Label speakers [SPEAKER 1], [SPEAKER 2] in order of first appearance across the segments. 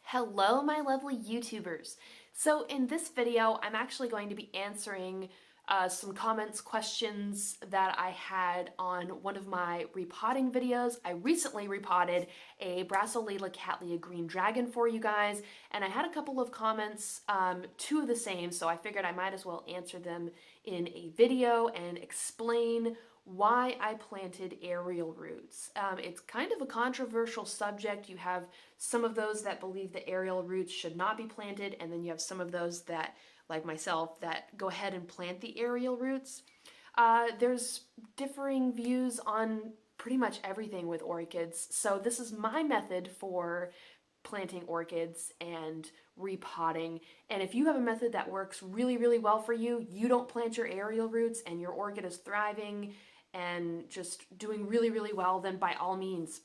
[SPEAKER 1] Hello, my lovely YouTubers. So in this video, I'm actually going to be answering some comments, questions that I had on one of my repotting videos. I recently repotted a Brassolalia Cattleya green dragon for you guys, and I had a couple of comments, two of the same, so I figured I might as well answer them in a video and explain why I planted aerial roots. It's kind of a controversial subject. You have some of those that believe the aerial roots should not be planted, and then you have some of those that, like myself, that go ahead and plant the aerial roots. There's differing views on pretty much everything with orchids, so this is my method for planting orchids and repotting. And if you have a method that works really, really well for you, you don't plant your aerial roots and your orchid is thriving and just doing really, really well, then by all means,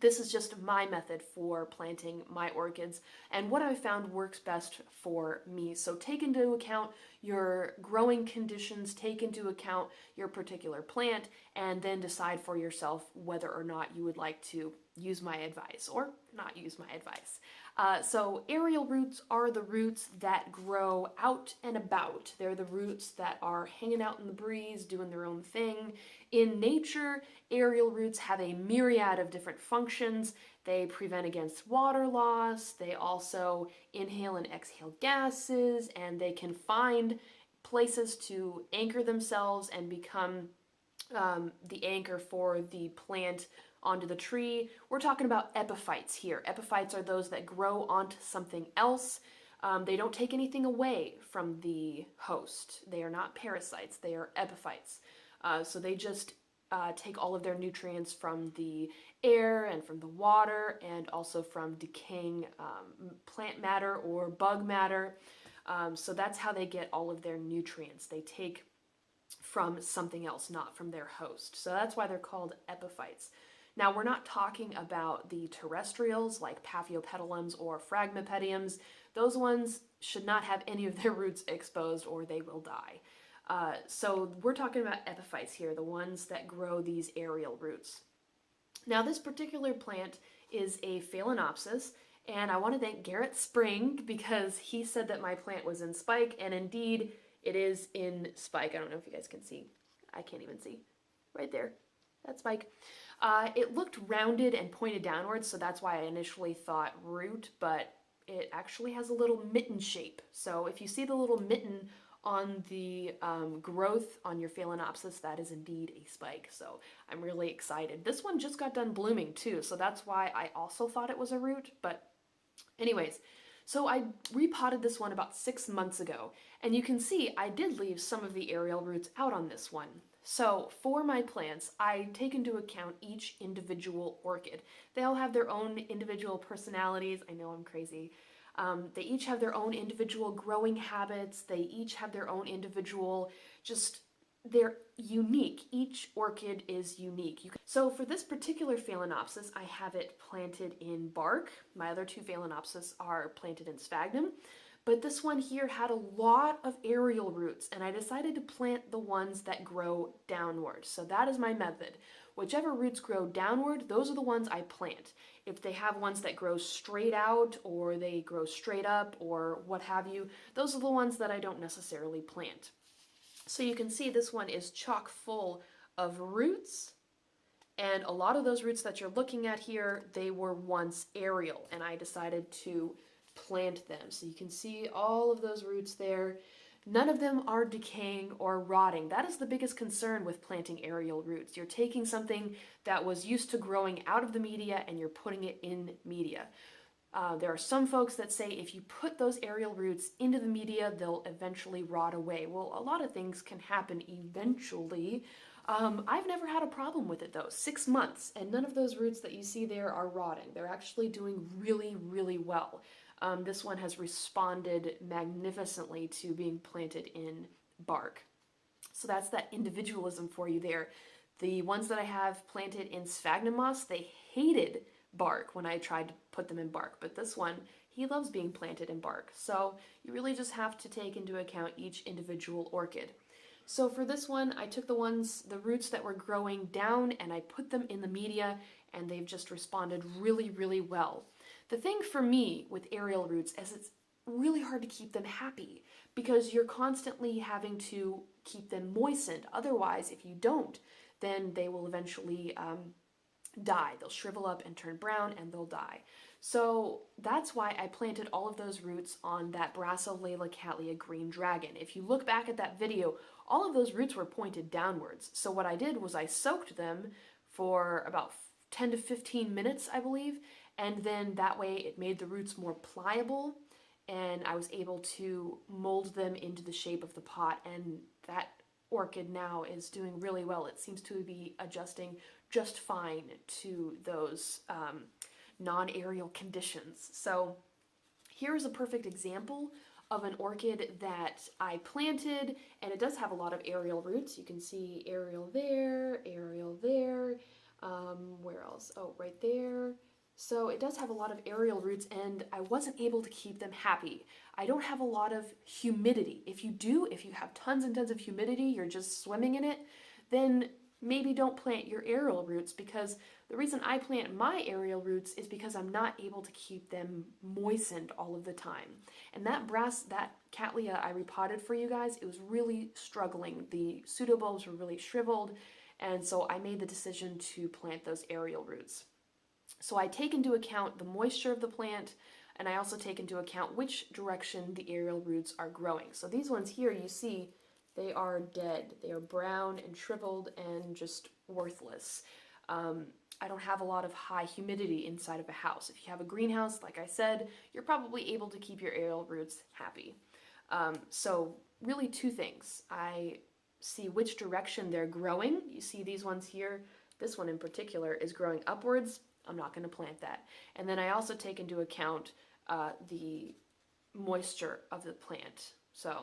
[SPEAKER 1] this is just my method for planting my orchids and what I've found works best for me. So take into account your growing conditions, take into account your particular plant, and then decide for yourself whether or not you would like to use my advice or not use my advice. So aerial roots are the roots that grow out and about. They're the roots that are hanging out in the breeze, doing their own thing. In nature, aerial roots have a myriad of different functions. They prevent against water loss, they also inhale and exhale gases, and they can find places to anchor themselves and become the anchor for the plant onto the tree. We're talking about epiphytes here. Epiphytes are those that grow onto something else. They don't take anything away from the host. They are not parasites, they are epiphytes. So they just take all of their nutrients from the air and from the water and also from decaying plant matter or bug matter. So that's how they get all of their nutrients. They take from something else, not from their host. So that's why they're called epiphytes. Now, we're not talking about the terrestrials like Paphiopedilums or Phragmipediums. Those ones should not have any of their roots exposed or they will die. So we're talking about epiphytes here, the ones that grow these aerial roots. Now, this particular plant is a Phalaenopsis, and I want to thank Garrett Spring because he said that my plant was in spike, and indeed it is in spike. I don't know if you guys can see. I can't even see. Right there. That's spike. It looked rounded and pointed downwards, so that's why I initially thought root, but it actually has a little mitten shape. So if you see the little mitten on the growth on your Phalaenopsis, that is indeed a spike. So I'm really excited. This one just got done blooming too, so that's why I also thought it was a root. But anyways, so I repotted this one about 6 months ago, and you can see I did leave some of the aerial roots out on this one. So for my plants, I take into account each individual orchid. They all have their own individual personalities. I know I'm crazy. They each have their own individual growing habits. They each have their own individual, they're unique. Each orchid is unique. So for this particular Phalaenopsis, I have it planted in bark. My other two Phalaenopsis are planted in sphagnum. But this one here had a lot of aerial roots, and I decided to plant the ones that grow downward. So that is my method. Whichever roots grow downward, those are the ones I plant. If they have ones that grow straight out, or they grow straight up, or what have you, those are the ones that I don't necessarily plant. So you can see this one is chock full of roots, and a lot of those roots that you're looking at here, they were once aerial, and I decided to plant them. So you can see all of those roots there. None of them are decaying or rotting. That is the biggest concern with planting aerial roots. You're taking something that was used to growing out of the media and you're putting it in media. There are some folks that say if you put those aerial roots into the media, they'll eventually rot away. Well, a lot of things can happen eventually. I've never had a problem with it though. 6 months, and none of those roots that you see there are rotting. They're actually doing really, really well. This one has responded magnificently to being planted in bark. So that's that individualism for you there. The ones that I have planted in sphagnum moss, they hated bark when I tried to put them in bark, but this one, he loves being planted in bark. So you really just have to take into account each individual orchid. So for this one, I took the roots that were growing down and I put them in the media and they've just responded really, really well. The thing for me with aerial roots is it's really hard to keep them happy because you're constantly having to keep them moistened. Otherwise, if you don't, then they will eventually die. They'll shrivel up and turn brown and they'll die. So that's why I planted all of those roots on that Brassolalia cattleya green dragon. If you look back at that video, all of those roots were pointed downwards. So what I did was I soaked them for about 10 to 15 minutes, I believe, and then that way it made the roots more pliable and I was able to mold them into the shape of the pot, and that orchid now is doing really well. It seems to be adjusting just fine to those non-aerial conditions. So here's a perfect example of an orchid that I planted, and it does have a lot of aerial roots. You can see aerial there, where else? Oh, right there. So it does have a lot of aerial roots, and I wasn't able to keep them happy. I don't have a lot of humidity. If you have tons and tons of humidity, you're just swimming in it, then maybe don't plant your aerial roots, because the reason I plant my aerial roots is because I'm not able to keep them moistened all of the time. And that cattleya I repotted for you guys, it was really struggling. The pseudobulbs were really shriveled, and so I made the decision to plant those aerial roots. So I take into account the moisture of the plant, and I also take into account which direction the aerial roots are growing. So these ones here, you see, they are dead. They are brown and shriveled and just worthless. I don't have a lot of high humidity inside of a house. If you have a greenhouse, like I said, you're probably able to keep your aerial roots happy. So really two things. I see which direction they're growing. You see these ones here. This one in particular is growing upwards. I'm not going to plant that. And then I also take into account the moisture of the plant. So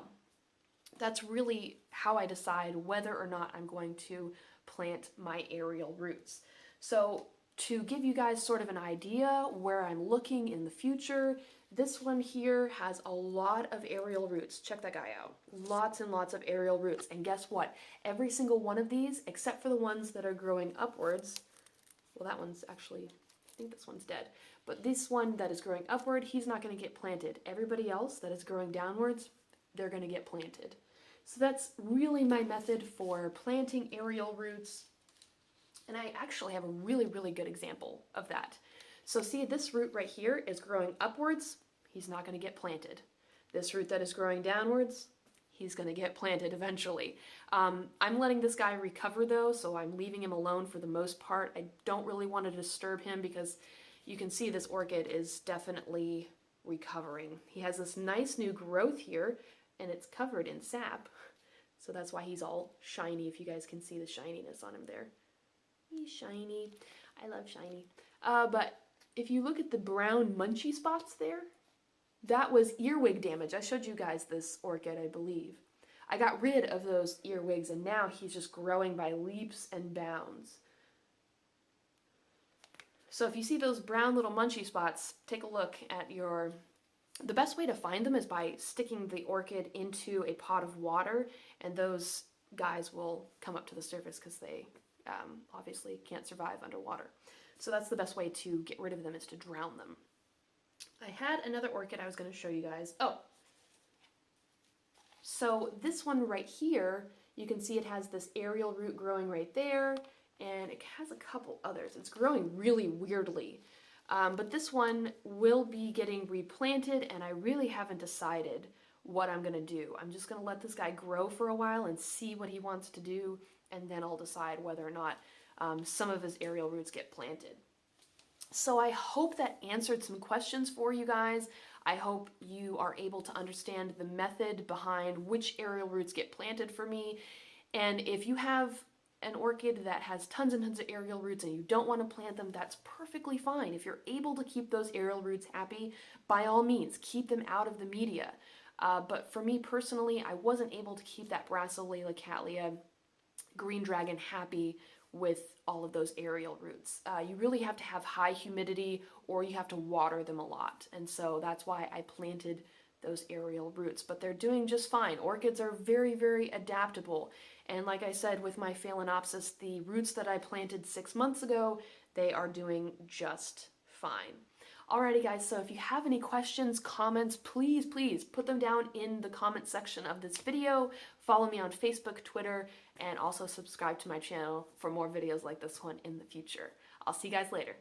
[SPEAKER 1] that's really how I decide whether or not I'm going to plant my aerial roots. So to give you guys sort of an idea where I'm looking in the future, this one here has a lot of aerial roots. Check that guy out. Lots and lots of aerial roots. And guess what? Every single one of these, except for the ones that are growing upwards, well, that one's actually, I think this one's dead. But this one that is growing upward, he's not going to get planted. Everybody else that is growing downwards, they're going to get planted. So that's really my method for planting aerial roots. And I actually have a really, really good example of that. So see, this root right here is growing upwards. He's not going to get planted. This root that is growing downwards, he's going to get planted eventually. I'm letting this guy recover though, so I'm leaving him alone for the most part. I don't really want to disturb him because you can see this orchid is definitely recovering. He has this nice new growth here, and it's covered in sap. So that's why he's all shiny, if you guys can see the shininess on him there. He's shiny. I love shiny. But if you look at the brown munchy spots there, that was earwig damage. I showed you guys this orchid, I believe. I got rid of those earwigs, and now he's just growing by leaps and bounds. So if you see those brown little munchy spots, take a look at your... The best way to find them is by sticking the orchid into a pot of water, and those guys will come up to the surface because they obviously can't survive underwater. So that's the best way to get rid of them, is to drown them. I had another orchid I was going to show you guys. Oh, so this one right here, you can see it has this aerial root growing right there, and it has a couple others. It's growing really weirdly. But this one will be getting replanted, and I really haven't decided what I'm going to do. I'm just going to let this guy grow for a while and see what he wants to do, and then I'll decide whether or not some of his aerial roots get planted. So I hope that answered some questions for you guys. I hope you are able to understand the method behind which aerial roots get planted for me. And if you have an orchid that has tons and tons of aerial roots and you don't want to plant them, that's perfectly fine. If you're able to keep those aerial roots happy, by all means, keep them out of the media. But for me personally, I wasn't able to keep that Brassolalia cattleya green dragon happy with all of those aerial roots. You really have to have high humidity, or you have to water them a lot. And so that's why I planted those aerial roots, but they're doing just fine. Orchids are very, very adaptable. And like I said, with my Phalaenopsis, the roots that I planted 6 months ago, they are doing just fine. Alrighty guys, so if you have any questions, comments, please put them down in the comment section of this video. Follow me on Facebook, Twitter, and also subscribe to my channel for more videos like this one in the future. I'll see you guys later.